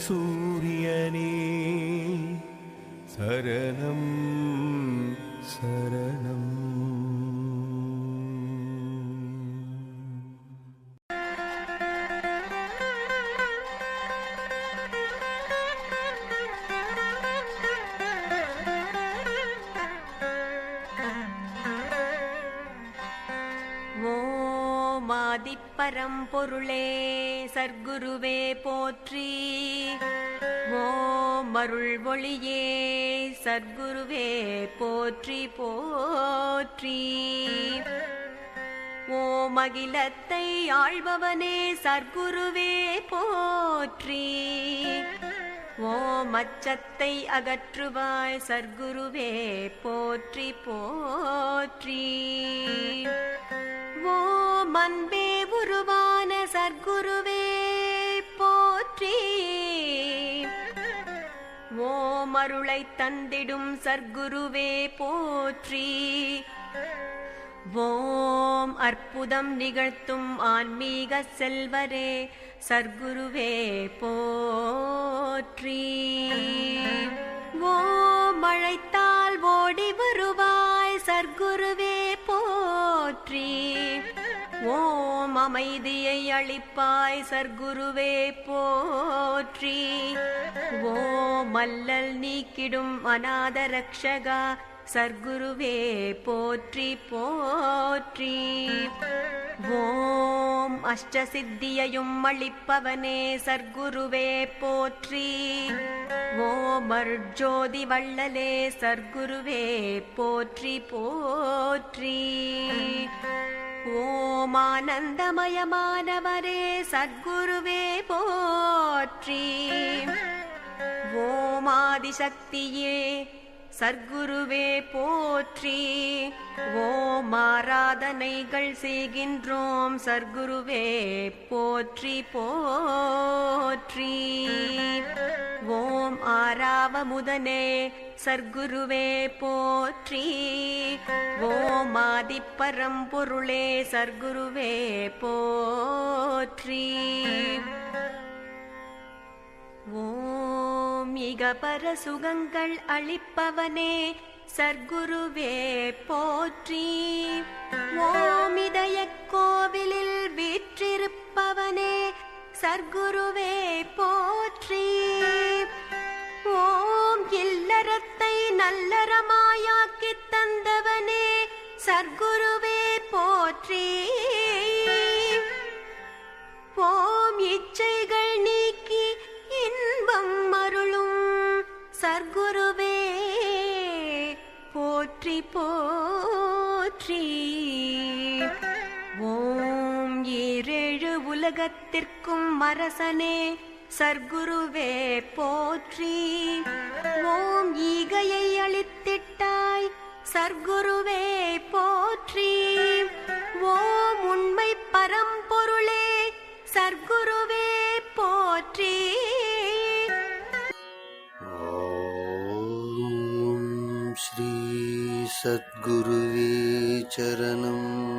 சூரியனே சரணம் சரணம். பரம்பொருளே சர்க்குருவே போற்றி. ஓம் அருள் ஒளியே சர்க்குருவே போற்றி போற்றி. ஓம் அகிலத்தை ஆள்பவனே சர்க்குருவே போற்றி. ஓம் அச்சத்தை அகற்றுவாய் சர்க்குருவே போற்றி போற்றி. ஓம் அன்பே உருவான சர்க்குருவே போற்றி. ஓம் அருளை தந்திடும் சர்க்குருவே போற்றி. ஓம் அற்புதம் நிகழ்த்தும் ஆன்மீக செல்வரே சர்க்குருவே போற்றி. ஓம் அழைத்தால் ஓடி வருவாய் சர்க்குருவே போற்றி. ஓம் அமைதியை அளிப்பாய் சர்க்குருவே போற்றி. ஓம் அல்லல் நீக்கிடும் அநாத ரக்ஷகா சர்க்குருவே போற்றி போற்றி. ஓம் அஷ்டசித்தியையும் அளிப்பவனே சர்க்குருவே போற்றி. ஓம் அருட்ஜோதி வள்ளலே சர்க்குருவே போற்றி போற்றி. ஓம் ஆனந்தமயமானவரே சர்க்குருவே போற்றி. ஓம் ஆதிசக்தியே சர்க்குருவே போற்றி. ஓம் ஆராதனைகள் செய்கின்றோம் சர்க்குருவே போற்றி போற்றி. ஓம் ஆராவமுதனே சர்க்குருவே போற்றி. ஓம் ஆதிப்பரம்பொருளே சர்க்குருவே போற்றி. ஓம் இகபர சுகங்கள் அளிப்பவனே சர்க்குருவே போற்றி. ஓம் இதய கோவிலில் வீற்றிருப்பவனே சர்க்குருவே போற்றி. ஓம் இல்லறத்தை நல்லறமாயாக்கி தந்தவனே சர்க்குருவே போற்றி. ஓம் இச்சைகள் நீக்கி இன்பம் அருளும் சர்க்குருவே போற்றி போற்றி. ஓம் ஈரேழு உலகத்திற்கும் அரசனே சர்க்குருவே போற்றி. ஓம் ஈகையை அளித்திட்டாய் சர்க்குருவே போற்றி. ஓம் உண்மை பரம்பொருளே சர்க்குருவே போற்றி. ஓம் ஸ்ரீ சத்குருவே சரணம்.